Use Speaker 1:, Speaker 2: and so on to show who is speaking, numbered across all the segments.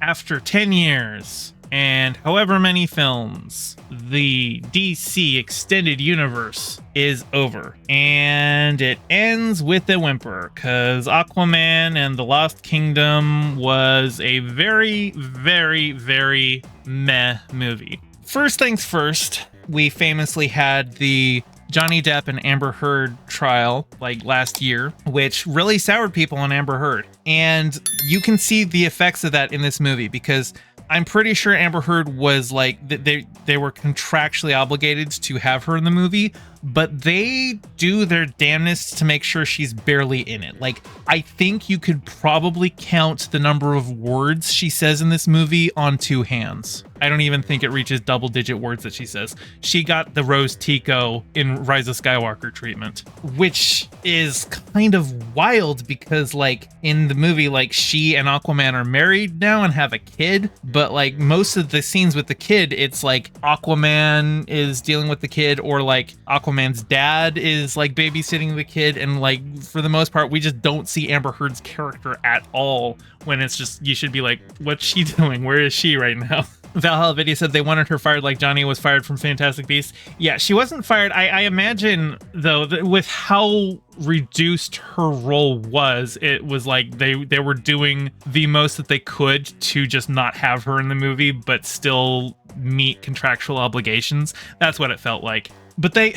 Speaker 1: after 10 years and however many films, the DC Extended Universe is over. And it ends with a whimper, because Aquaman and the Lost Kingdom was a very, very, very meh movie. First things first, we famously had the Johnny Depp and Amber Heard trial like last year, which really soured people on Amber Heard. And you can see the effects of that in this movie, because I'm pretty sure Amber Heard was like, they were contractually obligated to have her in the movie, but they do their damnedest to make sure she's barely in it. Like, I think you could probably count the number of words she says in this movie on two hands. I don't even think it reaches double-digit words that she says. She got the Rose Tico in Rise of Skywalker treatment, which is kind of wild because, like, in the movie, like, she and Aquaman are married now and have a kid, but, like, most of the scenes with the kid, it's like Aquaman is dealing with the kid, or, like, Aquaman's dad is, like, babysitting the kid, and, like, for the most part, we just don't see Amber Heard's character at all, when it's just, you should be like, what's she doing? Where is she right now? Valhalla Video said they wanted her fired like Johnny was fired from Fantastic Beasts. Yeah, she wasn't fired. I imagine, though, that with how reduced her role was, it was like they were doing the most that they could to just not have her in the movie, but still meet contractual obligations. That's what it felt like. But they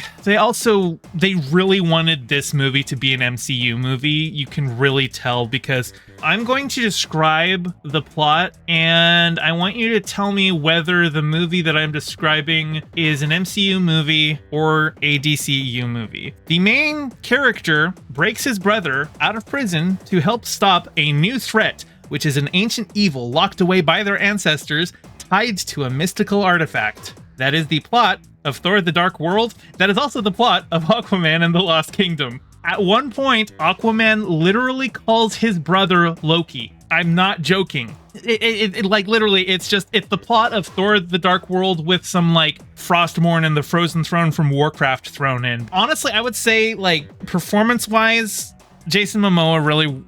Speaker 1: really wanted this movie to be an MCU movie. You can really tell, because I'm going to describe the plot, and I want you to tell me whether the movie that I'm describing is an MCU movie or a DCU movie. The main character breaks his brother out of prison to help stop a new threat, which is an ancient evil locked away by their ancestors, tied to a mystical artifact. That is the plot of Thor: The Dark World. That is also the plot of Aquaman and the Lost Kingdom. At one point, Aquaman literally calls his brother Loki. I'm not joking. It like literally, it's the plot of Thor: The Dark World with some like Frostmourne and the Frozen Throne from Warcraft thrown in. Honestly, I would say, like, performance-wise, Jason Momoa really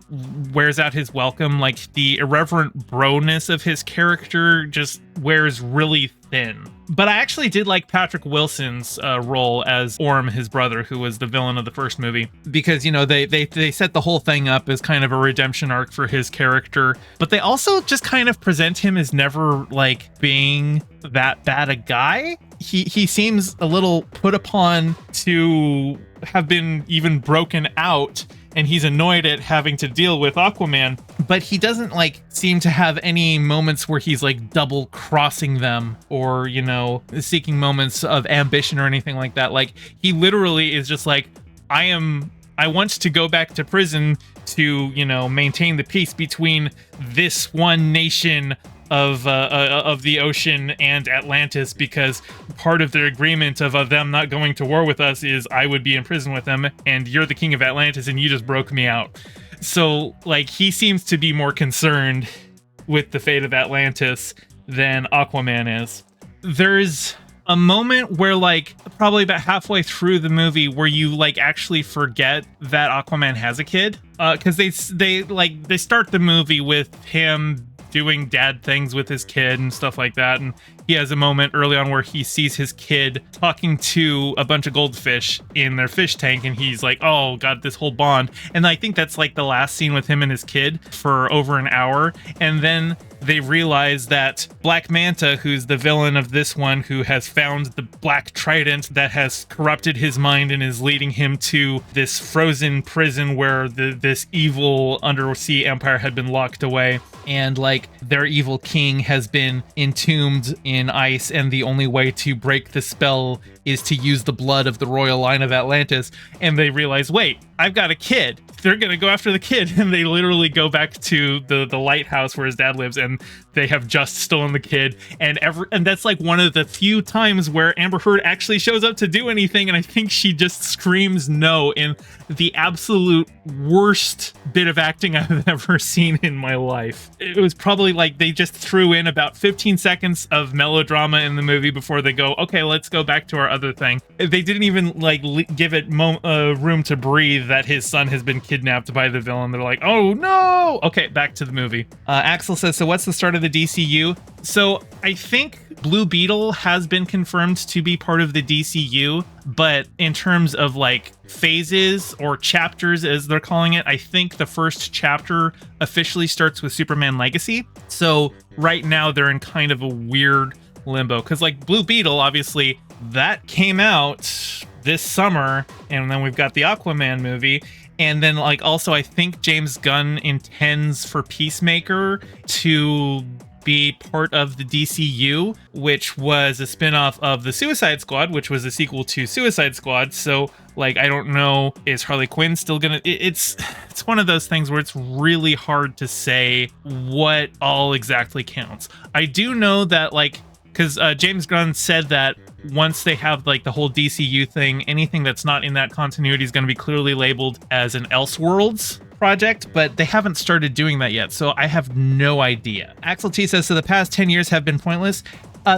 Speaker 1: wears out his welcome. Like, the irreverent bro-ness of his character just wears really thin. But I actually did like Patrick Wilson's role as Orm, his brother, who was the villain of the first movie, because, you know, they set the whole thing up as kind of a redemption arc for his character, but they also just kind of present him as never, like, being that bad a guy. He seems a little put upon to have been even broken out, and he's annoyed at having to deal with Aquaman, but he doesn't, like, seem to have any moments where he's, like, double crossing them, or, you know, seeking moments of ambition or anything like that. Like, he literally is just like, I want to go back to prison to, you know, maintain the peace between this one nation of the ocean and Atlantis, because part of their agreement of them not going to war with us is I would be in prison with them, and you're the king of Atlantis and you just broke me out. So, like, he seems to be more concerned with the fate of Atlantis than Aquaman is. There's a moment where, like, probably about halfway through the movie where you, like, actually forget that Aquaman has a kid, because they start the movie with him doing dad things with his kid and stuff like that, and he has a moment early on where he sees his kid talking to a bunch of goldfish in their fish tank, and he's like, oh, got this whole bond. And I think that's like the last scene with him and his kid for over an hour. And then they realize that Black Manta, who's the villain of this one, who has found the black trident that has corrupted his mind and is leading him to this frozen prison where this evil undersea empire had been locked away, and, like, their evil king has been entombed in ice, and the only way to break the spell is to use the blood of the royal line of Atlantis. And they realize, wait, I've got a kid. They're gonna go after the kid, and they literally go back to the lighthouse where his dad lives, and they have just stolen the kid. And that's like one of the few times where Amber Heard actually shows up to do anything, and I think she just screams no in the absolute worst bit of acting I've ever seen in my life. It was probably like they just threw in about 15 seconds of melodrama in the movie before they go, okay, let's go back to our other thing. They didn't even, like, give it room to breathe that his son has been kidnapped by the villain. They're like, oh no! Okay, back to the movie. Axel says, so what's the start of the DCU? So I think Blue Beetle has been confirmed to be part of the DCU, but in terms of like phases or chapters, as they're calling it, I think the first chapter officially starts with Superman Legacy. So right now they're in kind of a weird limbo, because like Blue Beetle, obviously, that came out this summer, and then we've got the Aquaman movie. And then like also I think James Gunn intends for Peacemaker to be part of the DCU, which was a spin-off of the Suicide Squad, which was a sequel to Suicide Squad. So like, I don't know, is Harley Quinn still gonna... It's one of those things where it's really hard to say what all exactly counts. I do know that like, because James Gunn said that once they have like the whole DCU thing, anything that's not in that continuity is going to be clearly labeled as an Elseworlds project, but they haven't started doing that yet, so I have no idea. Axel T says, so the past 10 years have been pointless.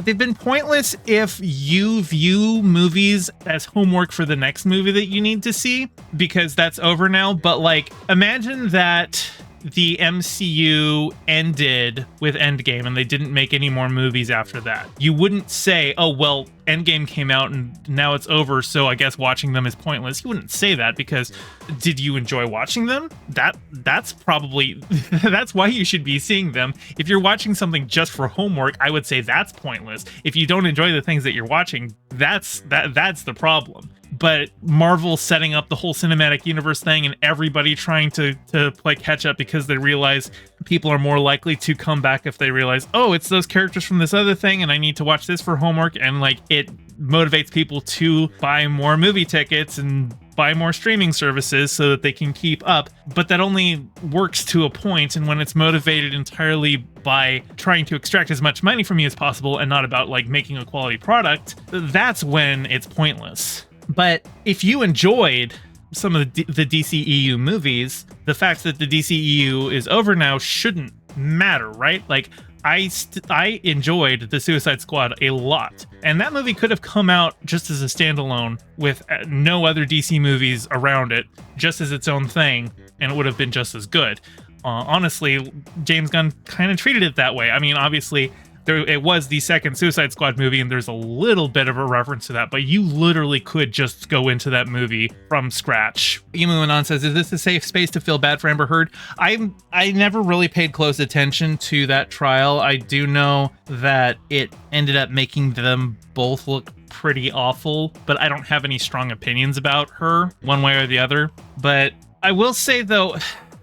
Speaker 1: They've been pointless if you view movies as homework for the next movie that you need to see, because that's over now. But like, imagine that the MCU ended with Endgame and they didn't make any more movies after that. You wouldn't say, oh, well, Endgame came out and now it's over, so I guess watching them is pointless. You wouldn't say that, because did you enjoy watching them? That's probably, that's why you should be seeing them. If you're watching something just for homework, I would say that's pointless. If you don't enjoy the things that you're watching, that's the problem. But Marvel setting up the whole cinematic universe thing and everybody trying to play catch up because they realize people are more likely to come back if they realize, oh, it's those characters from this other thing and I need to watch this for homework, and like it motivates people to buy more movie tickets and buy more streaming services so that they can keep up. But that only works to a point, and when it's motivated entirely by trying to extract as much money from you as possible and not about like making a quality product, that's when it's pointless. But if you enjoyed some of the DCEU movies, the fact that the DCEU is over now shouldn't matter, right? Like, I enjoyed the Suicide Squad a lot, and that movie could have come out just as a standalone with no other DC movies around it, just as its own thing, and it would have been just as good. Honestly, James Gunn kind of treated it that way. I mean, obviously, it was the second Suicide Squad movie, and there's a little bit of a reference to that, but you literally could just go into that movie from scratch. Emu Anon says, is this a safe space to feel bad for Amber Heard? I never really paid close attention to that trial. I do know that it ended up making them both look pretty awful, but I don't have any strong opinions about her one way or the other. But I will say, though,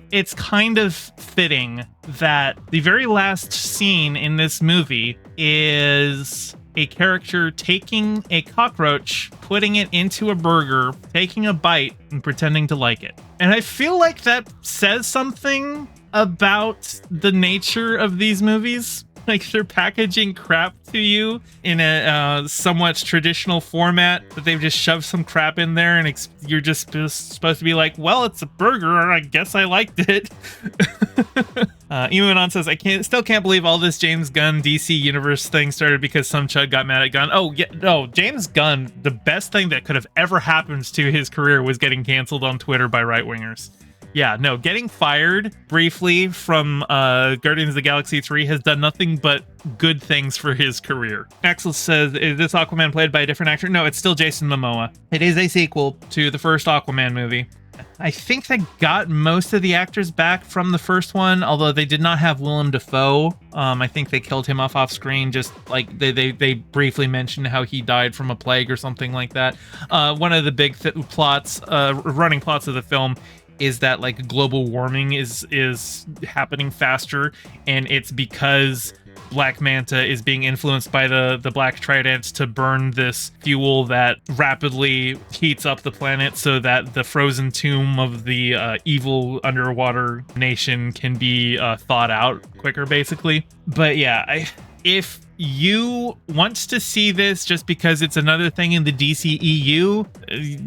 Speaker 1: it's kind of fitting that the very last scene in this movie is a character taking a cockroach, putting it into a burger, taking a bite, and pretending to like it. And I feel like that says something about the nature of these movies. Like, they're packaging crap to you in a somewhat traditional format, that they've just shoved some crap in there, and you're just supposed to be like, well, it's a burger, and I guess I liked it. Emu says, still can't believe all this James Gunn DC Universe thing started because some chud got mad at Gunn. Oh, yeah, no, James Gunn, the best thing that could have ever happened to his career was getting canceled on Twitter by right-wingers. Yeah, no, getting fired briefly from Guardians of the Galaxy 3 has done nothing but good things for his career. Axel says, is this Aquaman played by a different actor? No, it's still Jason Momoa. It is a sequel to the first Aquaman movie. I think they got most of the actors back from the first one, although they did not have Willem Dafoe. I think they killed him off screen, just like they briefly mentioned how he died from a plague or something like that. One of the big running plots of the film is that like global warming is happening faster, and it's because Black Manta is being influenced by the Black Trident to burn this fuel that rapidly heats up the planet so that the frozen tomb of the evil underwater nation can be thawed out quicker, basically. But yeah, if you want to see this just because it's another thing in the DCEU,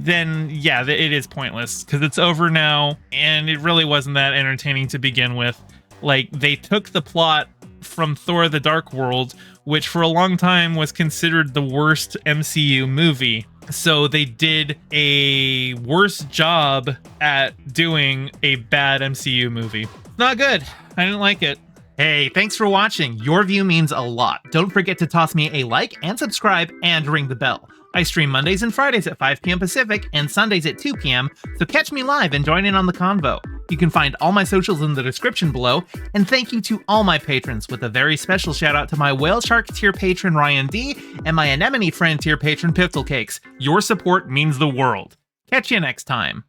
Speaker 1: then yeah, it is pointless because it's over now, and it really wasn't that entertaining to begin with. Like, they took the plot from Thor: The Dark World, which for a long time was considered the worst MCU movie, So they did a worse job at doing a bad MCU movie. Not good. I didn't like it.
Speaker 2: Hey, thanks for watching. Your view means a lot. Don't forget to toss me a like and subscribe and ring the bell. I stream Mondays and Fridays at 5 p.m. Pacific and Sundays at 2 p.m., so catch me live and join in on the convo. You can find all my socials in the description below, and thank you to all my patrons, with a very special shout out to my Whale Shark tier patron Ryan D and my Anemone friend tier patron Pistol Cakes. Your support means the world. Catch you next time.